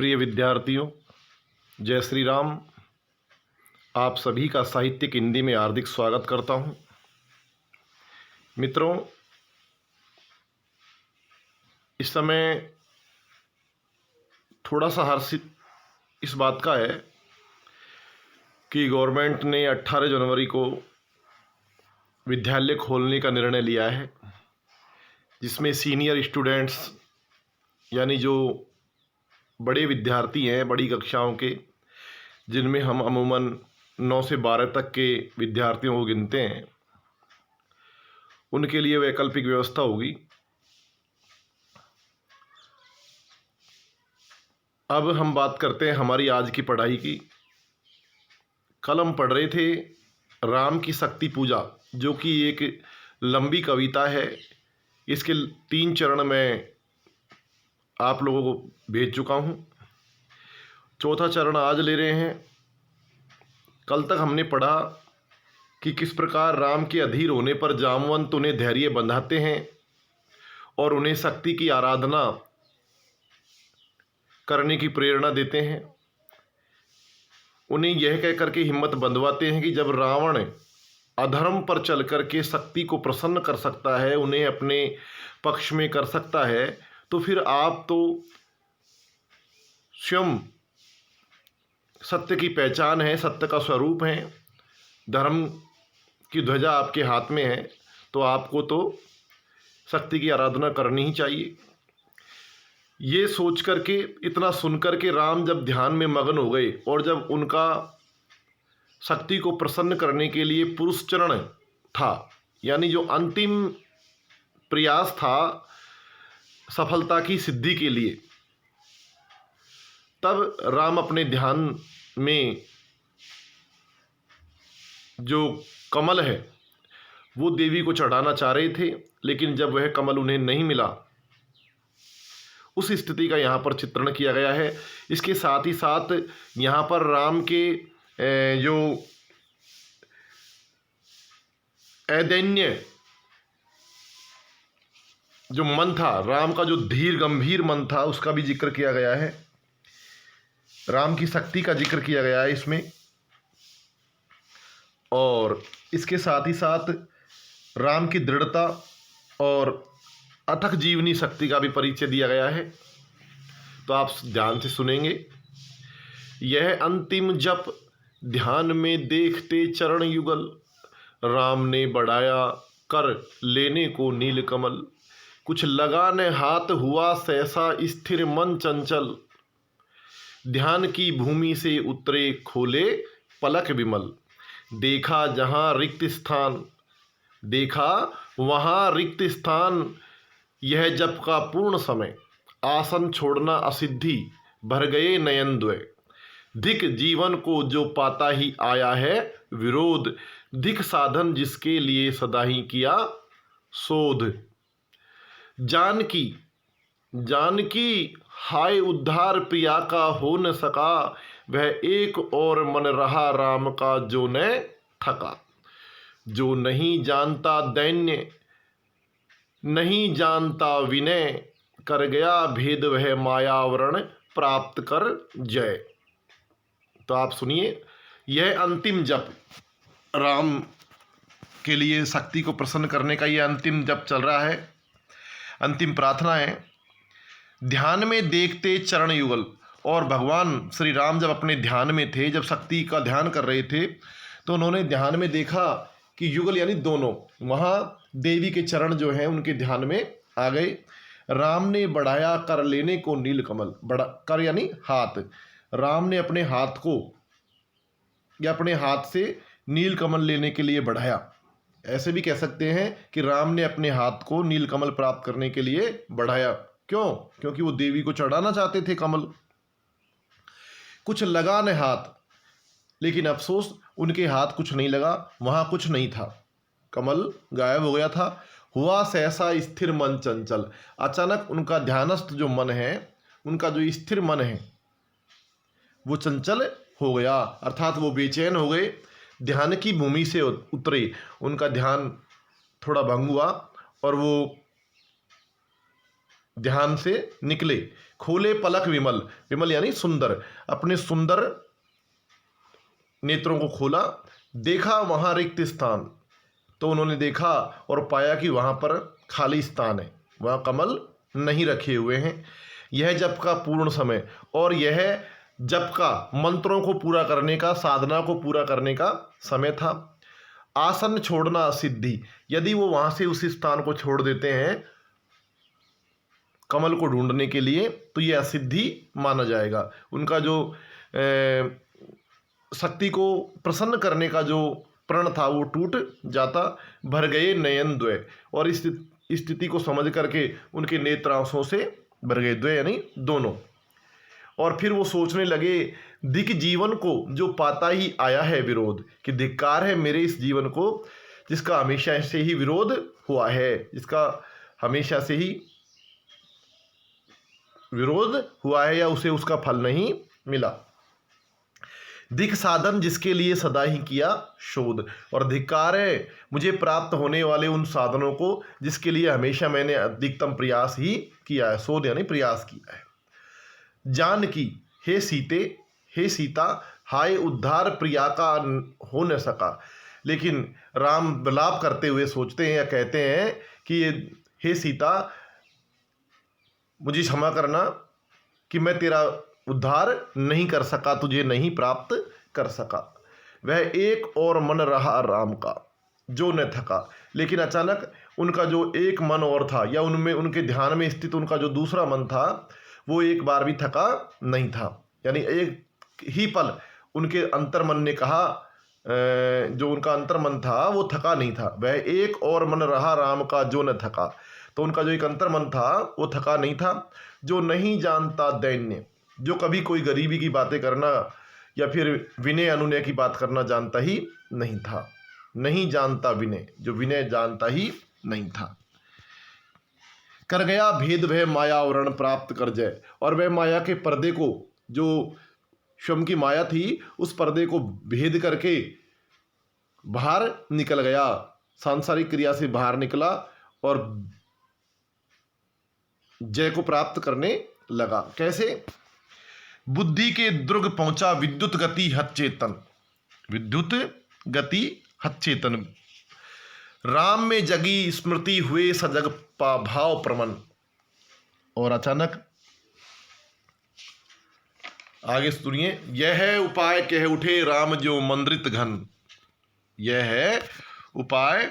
प्रिय विद्यार्थियों, जय श्री राम। आप सभी का साहित्यिक हिंदी में हार्दिक स्वागत करता हूं। मित्रों, इस समय थोड़ा सा हर्ष इस बात का है कि गवर्नमेंट ने 18 जनवरी को विद्यालय खोलने का निर्णय लिया है, जिसमें सीनियर स्टूडेंट्स यानी जो बड़े विद्यार्थी हैं, बड़ी कक्षाओं के, जिनमें हम अमूमन 9 से 12 तक के विद्यार्थियों को गिनते हैं, उनके लिए वैकल्पिक व्यवस्था होगी। अब हम बात करते हैं हमारी आज की पढ़ाई की। कल हम पढ़ रहे थे राम की शक्ति पूजा, जो कि एक लंबी कविता है। इसके 3 चरण में आप लोगों को भेज चुका हूँ। चौथा चरण आज ले रहे हैं। कल तक हमने पढ़ा कि किस प्रकार राम के अधीर होने पर जामवंत उन्हें धैर्य बंधाते हैं और उन्हें शक्ति की आराधना करने की प्रेरणा देते हैं। उन्हें यह कह करके हिम्मत बंधवाते हैं कि जब रावण अधर्म पर चल करके शक्ति को प्रसन्न कर सकता है, उन्हें अपने पक्ष में कर सकता है, तो फिर आप तो स्वयं सत्य की पहचान है, सत्य का स्वरूप है, धर्म की ध्वजा आपके हाथ में है, तो आपको तो शक्ति की आराधना करनी ही चाहिए। ये सोच करके, इतना सुन करके राम जब ध्यान में मग्न हो गए और जब उनका शक्ति को प्रसन्न करने के लिए पुरुष चरण था, यानी जो अंतिम प्रयास था सफलता की सिद्धि के लिए, तब राम अपने ध्यान में जो कमल है वो देवी को चढ़ाना चाह रहे थे, लेकिन जब वह कमल उन्हें नहीं मिला, उस स्थिति का यहाँ पर चित्रण किया गया है। इसके साथ ही साथ यहाँ पर राम के जो अदैन्य जो मन था, राम का जो धीर गंभीर मन था, उसका भी जिक्र किया गया है। राम की शक्ति का जिक्र किया गया है इसमें, और इसके साथ ही साथ राम की दृढ़ता और अथक जीवनी शक्ति का भी परिचय दिया गया है। तो आप ध्यान से सुनेंगे। यह अंतिम जप ध्यान में देखते चरण युगल, राम ने बढ़ाया कर लेने को नील कमल, कुछ लगा न हाथ हुआ सहसा स्थिर मन चंचल, ध्यान की भूमि से उतरे खोले पलक विमल, देखा जहाँ रिक्त स्थान, देखा वहाँ रिक्त स्थान, यह जप का पूर्ण समय, आसन छोड़ना असिद्धि, भर गए नयन द्वय, धिक जीवन को जो पाता ही आया है विरोध, धिक साधन जिसके लिए सदा ही किया शोध, जानकी जानकी हाय उद्धार प्रिया का हो न सका, वह एक और मन रहा राम का जो न थका, जो नहीं जानता दैन्य नहीं जानता विनय, कर गया भेद वह मायावरण प्राप्त कर जय। तो आप सुनिए, यह अंतिम जप, राम के लिए शक्ति को प्रसन्न करने का यह अंतिम जप चल रहा है, अंतिम प्रार्थना है। ध्यान में देखते चरण युगल, और भगवान श्री राम जब अपने ध्यान में थे, जब शक्ति का ध्यान कर रहे थे, तो उन्होंने ध्यान में देखा कि युगल यानी दोनों, वहाँ देवी के चरण जो हैं उनके ध्यान में आ गए। राम ने बढ़ाया कर लेने को नील कमल, बड़ा कर यानी हाथ, राम ने अपने हाथ को या अपने हाथ से नील कमल लेने के लिए बढ़ाया। ऐसे भी कह सकते हैं कि राम ने अपने हाथ को नील कमल प्राप्त करने के लिए बढ़ाया। क्यों? क्योंकि वो देवी को चढ़ाना चाहते थे कमल। कुछ लगा न हाथ, लेकिन अफसोस उनके हाथ कुछ नहीं लगा, वहां कुछ नहीं था, कमल गायब हो गया था। हुआ सहसा स्थिर मन चंचल, अचानक उनका ध्यानस्थ जो मन है, उनका जो स्थिर मन है, वो चंचल हो गया, अर्थात वो बेचैन हो गए, ध्यान की भूमि से उतरे, उनका ध्यान थोड़ा भंग हुआ और वो ध्यान से निकले, खोले पलक विमल, विमल यानी सुंदर, अपने सुंदर नेत्रों को खोला, देखा वहाँ रिक्त स्थान, तो उन्होंने देखा और पाया कि वहाँ पर खाली स्थान है, वहाँ कमल नहीं रखे हुए हैं। यह जप का पूर्ण समय, और यह जप का मंत्रों को पूरा करने का, साधना को पूरा करने का समय था। आसन छोड़ना असिद्धि, यदि वो वहाँ से उस स्थान को छोड़ देते हैं कमल को ढूंढने के लिए, तो ये असिद्धि माना जाएगा। उनका जो शक्ति को प्रसन्न करने का जो प्रण था वो टूट जाता। भर गए नयन द्वय, और इस स्थिति को समझ करके उनके नेत्र आंसुओं से भर गए, द्वय यानी दोनों। और फिर वो सोचने लगे, दिक जीवन को जो पाता ही आया है विरोध, कि धिक्कार है मेरे इस जीवन को जिसका हमेशा से ही विरोध हुआ है, जिसका हमेशा से ही विरोध हुआ है या उसे उसका फल नहीं मिला। दिक साधन जिसके लिए सदा ही किया शोध, और धिक्कार है मुझे प्राप्त होने वाले उन साधनों को जिसके लिए हमेशा मैंने अधिकतम प्रयास ही किया है, शोध यानी प्रयास किया है। जानकी हे सीते, हे सीता, हाय उद्धार प्रिया का हो न सका। लेकिन राम विलाप करते हुए सोचते हैं या कहते हैं कि हे सीता, मुझे क्षमा करना कि मैं तेरा उद्धार नहीं कर सका, तुझे नहीं प्राप्त कर सका। वह एक और मन रहा राम का जो न थका। लेकिन अचानक उनका जो एक मन और था, या उनमें उनके ध्यान में स्थित उनका जो दूसरा मन था, वो एक बार भी थका नहीं था। यानी एक ही पल उनके अंतर्मन ने कहा, जो उनका अंतर्मन था वो थका नहीं था। वह एक और मन रहा राम का जो न थका, तो उनका जो एक अंतर्मन था वो थका नहीं था। जो नहीं जानता दैन्य, जो कभी कोई गरीबी की बातें करना या फिर विनय अनुनय की बात करना जानता ही नहीं था। नहीं जानता विनय, जो विनय जानता ही नहीं था। कर गया भेद वह मायावरण प्राप्त कर जय, और वह माया के पर्दे को, जो स्वयं की माया थी, उस पर्दे को भेद करके बाहर निकल गया, सांसारिक क्रिया से बाहर निकला और जय को प्राप्त करने लगा। कैसे? बुद्धि के दुर्ग पहुंचा विद्युत गति हतचेतन, विद्युत गति हतचेतन। राम में जगी स्मृति हुए सजग भाव प्रमन। और अचानक आगे सुनिए, यह है उपाय कह उठे राम जो मंद्रित घन। यह है उपाय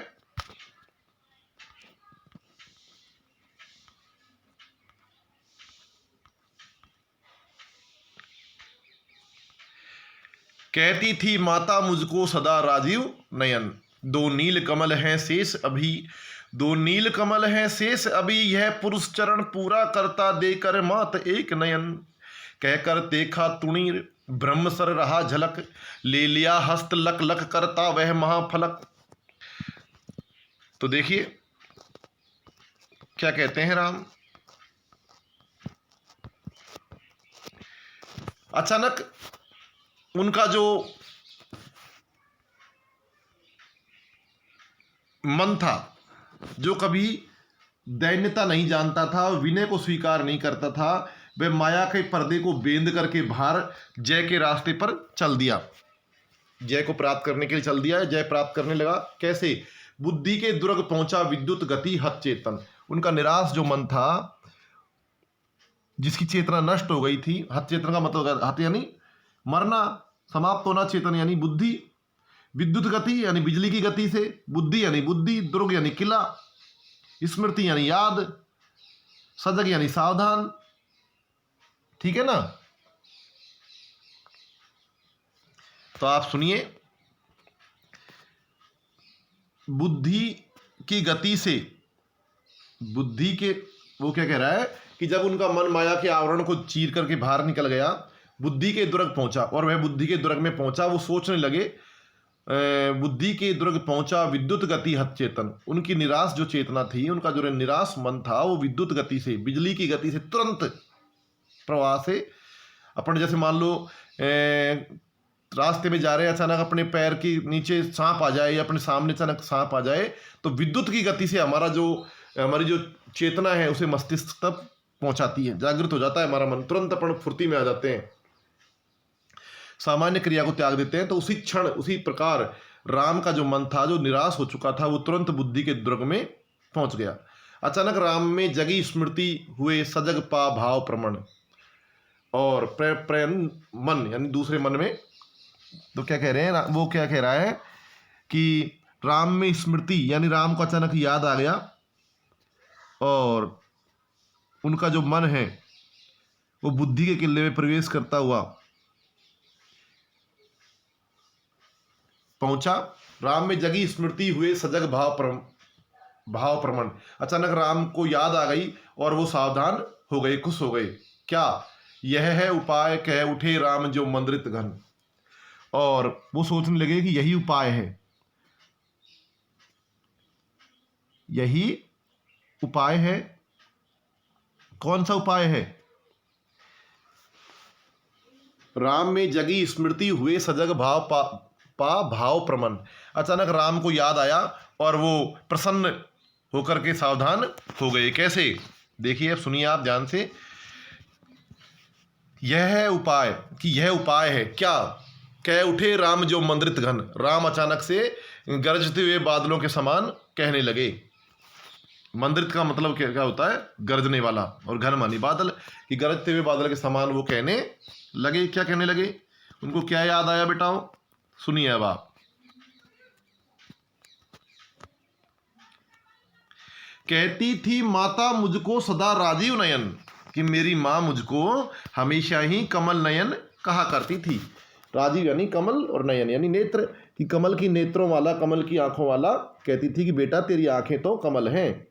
कहती थी माता मुझको सदा राजीव नयन। दो नील कमल हैं शेष अभी, दो नील कमल हैं शेष अभी, यह पुरुष चरण पूरा करता देकर मात एक नयन। कहकर देखा तुणीर ब्रह्मसर रहा झलक, ले लिया हस्त लक लक करता वह महाफलक। तो देखिए क्या कहते हैं राम। अचानक उनका जो मन था, जो कभी दैन्यता नहीं जानता था, विनय को स्वीकार नहीं करता था, वह माया के पर्दे को बेंद करके बाहर जय के रास्ते पर चल दिया, जय को प्राप्त करने के लिए चल दिया। जय प्राप्त करने लगा। कैसे? बुद्धि के दुर्ग पहुंचा विद्युत गति हत चेतन। उनका निराश जो मन था, जिसकी चेतना नष्ट हो गई थी, हत चेतन का मतलब हत यानी मरना, समाप्त होना, चेतन यानी बुद्धि, विद्युत गति यानी बिजली की गति से, बुद्धि यानी बुद्धि, दुर्ग यानी किला, स्मृति यानी याद, सजग यानी सावधान। ठीक है ना? तो आप सुनिए, बुद्धि की गति से, बुद्धि के, वो क्या कह रहा है कि जब उनका मन माया के आवरण को चीर करके बाहर निकल गया, बुद्धि के दुर्ग पहुंचा, और वह बुद्धि के दुर्ग में पहुंचा, वो सोचने लगे, बुद्धि के दुर्ग पहुंचा विद्युत गति हत चेतन। उनकी निराश जो चेतना थी, उनका जो निराश मन था, वो विद्युत गति से, बिजली की गति से, तुरंत प्रवाह से, अपन जैसे मान लो रास्ते में जा रहे हैं, अचानक अपने पैर के नीचे सांप आ जाए या अपने सामने अचानक सांप आ जाए, तो विद्युत की गति से हमारी जो चेतना है उसे मस्तिष्क तक पहुंचाती है, जागृत हो जाता है हमारा मन, तुरंत अपन फुर्ती में आ जाते हैं, सामान्य क्रिया को त्याग देते हैं। तो उसी क्षण उसी प्रकार राम का जो मन था, जो निराश हो चुका था, वो तुरंत बुद्धि के दुर्ग में पहुंच गया। अचानक राम में जगी स्मृति हुए सजग पा भाव प्रमण, और प्रेम मन यानी दूसरे मन में, तो क्या कह रहे हैं वो, क्या कह रहा है कि राम में स्मृति यानी राम को अचानक याद आ गया, और उनका जो मन है वो बुद्धि के किले में प्रवेश करता हुआ पहुंचा। राम में जगी स्मृति हुए सजग भाव प्रमण, अचानक राम को याद आ गई और वो सावधान हो गए, खुश हो गए। क्या यह है उपाय, कह उठे राम जो मंद्रित घन, और वो सोचने लगे कि यही उपाय है, यही उपाय है। कौन सा उपाय है? राम में जगी स्मृति हुए सजग भाव प्रमन, अचानक राम को याद आया और वो प्रसन्न होकर के सावधान हो गए। कैसे? देखिए, अब सुनिए आप ध्यान से। यह है उपाय, कि यह उपाय है क्या? कह उठे राम जो मंद्रित घन, राम अचानक से गरजते हुए बादलों के समान कहने लगे। मंद्रित का मतलब क्या क्या होता है? गरजने वाला, और घन मानी बादल, कि गरजते हुए बादल के समान वो कहने लगे। क्या कहने लगे? उनको क्या याद आया बेटाओ? सुनिए अब आप। कहती थी माता मुझको सदा राजीव नयन, कि मेरी माँ मुझको हमेशा ही कमल नयन कहा करती थी। राजीव यानी कमल, और नयन यानी नेत्र, कि कमल की नेत्रों वाला, कमल की आंखों वाला। कहती थी कि बेटा तेरी आंखें तो कमल हैं,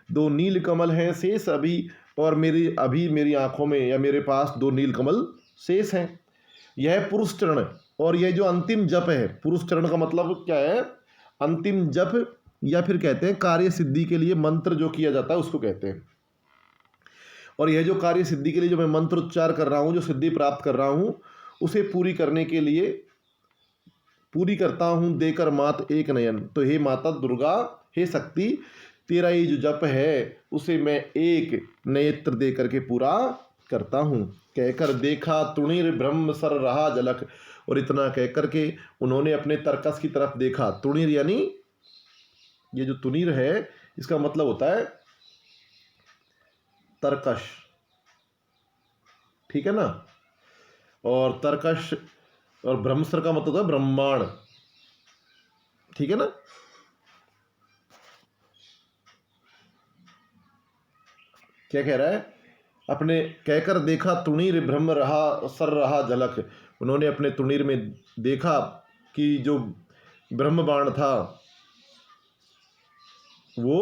दो नील कमल हैं शेष अभी, और मेरी आंखों में या मेरे पास दो नील कमल शेष हैं। यह पुरुष चरण, और यह जो अंतिम जप है, पुरुष चरण का मतलब क्या है? अंतिम जप, या फिर कहते हैं कार्य सिद्धि के लिए मंत्र जो किया जाता है उसको कहते हैं। और यह जो कार्य सिद्धि के लिए जो मैं मंत्र उच्चार कर रहा हूँ, जो सिद्धि प्राप्त कर रहा हूँ, उसे पूरी करने के लिए पूरी करता हूँ देकर मात एक नयन। तो हे माता दुर्गा, हे शक्ति, तेरा ये जो जप है उसे मैं एक नेत्र दे करके पूरा करता हूँ। कहकर देखा तुणीर ब्रह्म सर रहा झलक, और इतना कहकर के उन्होंने अपने तरकस की तरफ देखा। तुणीर यानी ये जो तुनीर है इसका मतलब होता है तरकश, ठीक है ना। और तरकश और ब्रह्मसर का मतलब होता है ब्रह्मांड, ठीक है ना। क्या कह रहा है? अपने कहकर देखा तुणीर ब्रह्म रहा सर रहा झलक, उन्होंने अपने तुणीर में देखा कि जो ब्रह्म बाण था वो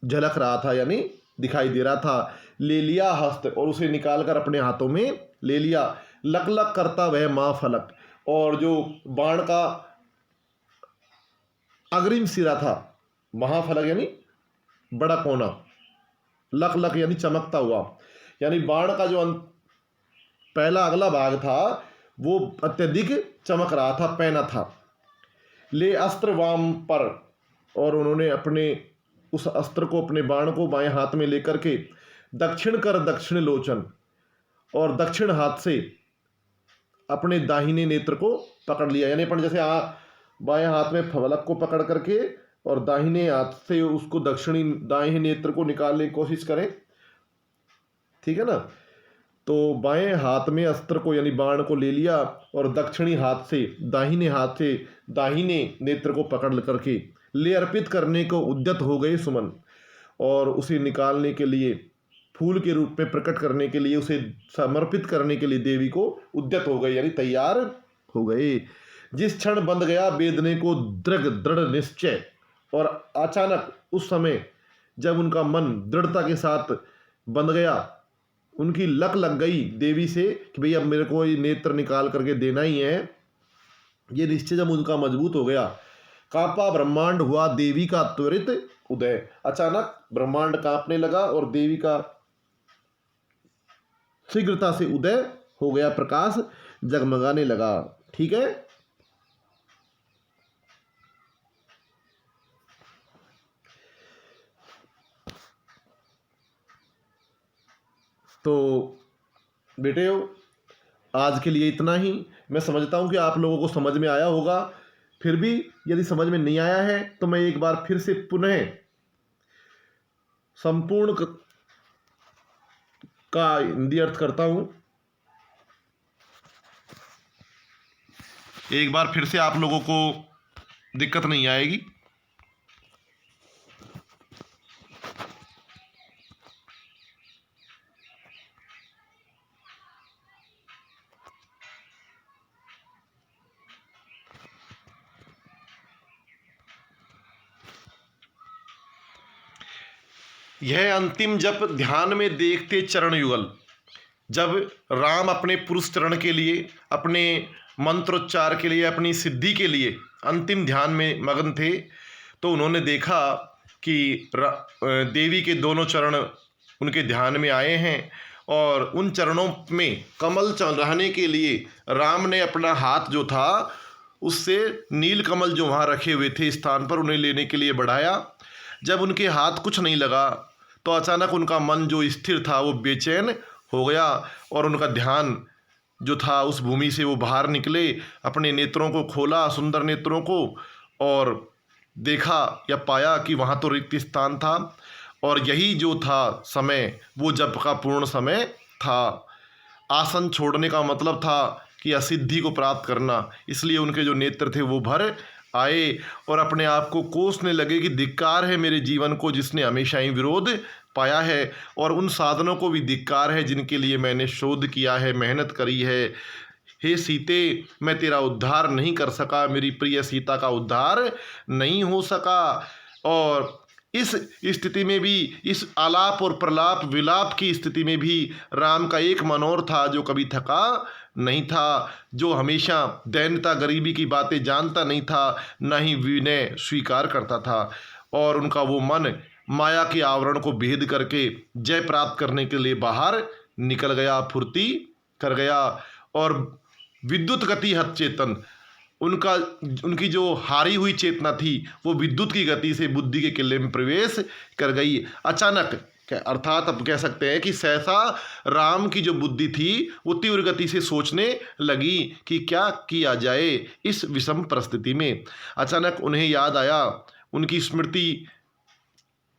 झलक रहा था, यानी दिखाई दे रहा था। ले लिया हस्त, और उसे निकालकर अपने हाथों में ले लिया। लक लक करता वह माँ फलक, और जो बाण का अग्रिम सिरा था, महाफलक यानी बड़ा कोना, लक लक यानी चमकता हुआ, यानी बाण का जो पहला अगला भाग था वो अत्यधिक चमक रहा था, पैना था। ले अस्त्र वाम पर, और उन्होंने अपने उस अस्त्र को, अपने बाण को बाएं हाथ में लेकर के दक्षिण कर दक्षिण लोचन, और दक्षिण हाथ से अपने दाहिने नेत्र को पकड़ लिया। यानी अपन जैसे बाएं हाथ में फलक को पकड़ करके और दाहिने हाथ से उसको दक्षिणी दाहिने नेत्र को निकालने की कोशिश करें, ठीक है ना। तो बाएं हाथ में अस्त्र को यानी बाण को ले लिया, और दक्षिणी हाथ से दाहिने नेत्र को पकड़ करके ले अर्पित करने को उद्यत हो गए सुमन, और उसे निकालने के लिए, फूल के रूप में प्रकट करने के लिए, उसे समर्पित करने के लिए देवी को उद्यत हो गए, यानी तैयार हो गए। जिस क्षण बंध गया वेदने को दृढ़ निश्चय, और अचानक उस समय जब उनका मन दृढ़ता के साथ बंध गया, उनकी लक लग गई देवी से कि भई अब मेरे को ये नेत्र निकाल करके देना ही है, ये निश्चय जब उनका मजबूत हो गया, कांपा ब्रह्मांड हुआ देवी का त्वरित उदय। अचानक ब्रह्मांड कांपने लगा और देवी का शीघ्रता से उदय हो गया, प्रकाश जगमगाने लगा, ठीक है। तो बेटे आज के लिए इतना ही। मैं समझता हूँ कि आप लोगों को समझ में आया होगा। फिर भी यदि समझ में नहीं आया है तो मैं एक बार फिर से पुनः संपूर्ण का हिंदी अर्थ करता हूँ। एक बार फिर से आप लोगों को दिक्कत नहीं आएगी। यह अंतिम जप ध्यान में देखते चरण युगल। जब राम अपने पुरुष चरण के लिए, अपने मंत्रोच्चार के लिए, अपनी सिद्धि के लिए अंतिम ध्यान में मगन थे, तो उन्होंने देखा कि देवी के दोनों चरण उनके ध्यान में आए हैं और उन चरणों में कमल रहने के लिए राम ने अपना हाथ जो था उससे नील कमल जो वहाँ रखे हुए थे स्थान पर उन्हें लेने के लिए बढ़ाया। जब उनके हाथ कुछ नहीं लगा तो अचानक उनका मन जो स्थिर था वो बेचैन हो गया और उनका ध्यान जो था उस भूमि से वो बाहर निकले, अपने नेत्रों को खोला, सुंदर नेत्रों को, और देखा या पाया कि वहाँ तो रिक्त स्थान था और यही जो था समय वो जप का पूर्ण समय था। आसन छोड़ने का मतलब था कि असिद्धि को प्राप्त करना, इसलिए उनके जो नेत्र थे वो भर आए और अपने आप को कोसने लगे कि धिक्कार है मेरे जीवन को जिसने हमेशा ही विरोध पाया है, और उन साधनों को भी धिक्कार है जिनके लिए मैंने शोध किया है, मेहनत करी है। हे सीते, मैं तेरा उद्धार नहीं कर सका, मेरी प्रिय सीता का उद्धार नहीं हो सका। और इस स्थिति में भी, इस आलाप और प्रलाप विलाप की स्थिति में भी राम का एक मनोर था जो कभी थका नहीं था, जो हमेशा दैन्यता गरीबी की बातें जानता नहीं था, न ही विनय स्वीकार करता था। और उनका वो मन माया के आवरण को भेद करके जय प्राप्त करने के लिए बाहर निकल गया, फुर्ती कर गया। और विद्युत गति हत चेतन, उनकी जो हारी हुई चेतना थी वो विद्युत की गति से बुद्धि के किले में प्रवेश कर गई अचानक। अर्थात अब कह सकते हैं कि सहसा राम की जो बुद्धि थी वो तीव्र गति से सोचने लगी कि क्या किया जाए इस विषम परिस्थिति में। अचानक उन्हें याद आया, उनकी स्मृति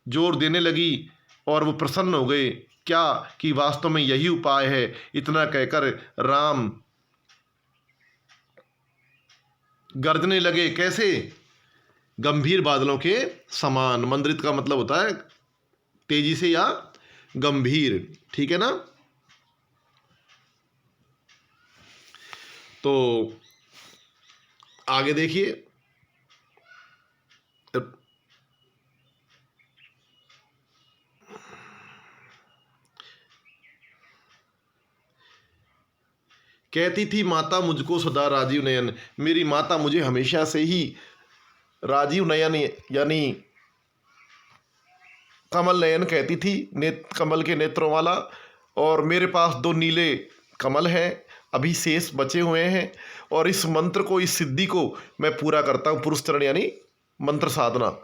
जोर देने लगी और वो प्रसन्न हो गए क्या कि वास्तव में यही उपाय है। इतना कहकर राम गरजने लगे, कैसे? गंभीर बादलों के समान। मंद्रित का मतलब होता है तेजी से या गंभीर, ठीक है ना। तो आगे देखिए, कहती थी माता मुझको सदा राजीव नयन। मेरी माता मुझे हमेशा से ही राजीव नयन यानी कमल नयन कहती थी, कमल के नेत्रों वाला। और मेरे पास 2 नीले कमल हैं, अभी शेष बचे हुए हैं, और इस मंत्र को, इस सिद्धि को मैं पूरा करता हूँ। पुरुष चरण यानी मंत्र साधना,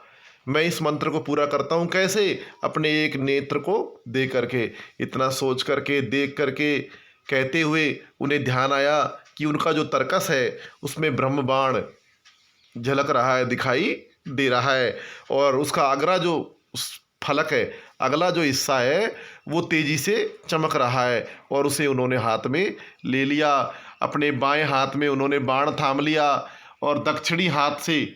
मैं इस मंत्र को पूरा करता हूँ कैसे? अपने एक नेत्र को दे करके, इतना सोच करके, देख करके, कहते हुए उन्हें ध्यान आया कि उनका जो तर्कस है उसमें ब्रह्म बाण झलक रहा है, दिखाई दे रहा है, और उसका अगला जो फलक है, अगला जो हिस्सा है वो तेजी से चमक रहा है, और उसे उन्होंने हाथ में ले लिया। अपने बाएं हाथ में उन्होंने बाण थाम लिया और दक्षिणी हाथ से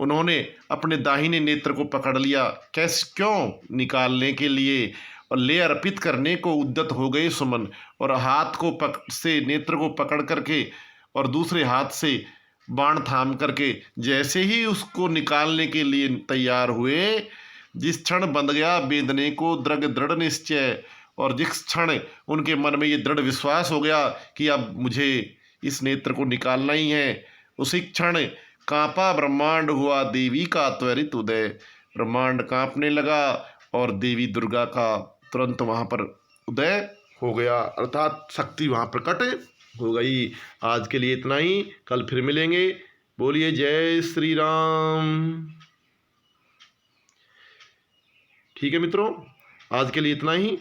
उन्होंने अपने दाहिने नेत्र को पकड़ लिया। क्यों? निकालने के लिए, और ले अर्पित करने को उद्यत हो गए सुमन, और हाथ को से नेत्र को पकड़ करके और दूसरे हाथ से बाण थाम करके जैसे ही उसको निकालने के लिए तैयार हुए, जिस क्षण बंध गया वेदने को दृढ़ निश्चय, और जिस क्षण उनके मन में ये दृढ़ विश्वास हो गया कि अब मुझे इस नेत्र को निकालना ही है, उसी क्षण कांपा ब्रह्मांड, हुआ देवी का त्वरित उदय। ब्रह्मांड कांपने लगा और देवी दुर्गा का तुरंत वहाँ पर उदय हो गया, अर्थात शक्ति वहाँ प्रकट हो गई। आज के लिए इतना ही, कल फिर मिलेंगे। बोलिए जय श्री राम। ठीक है मित्रों, आज के लिए इतना ही।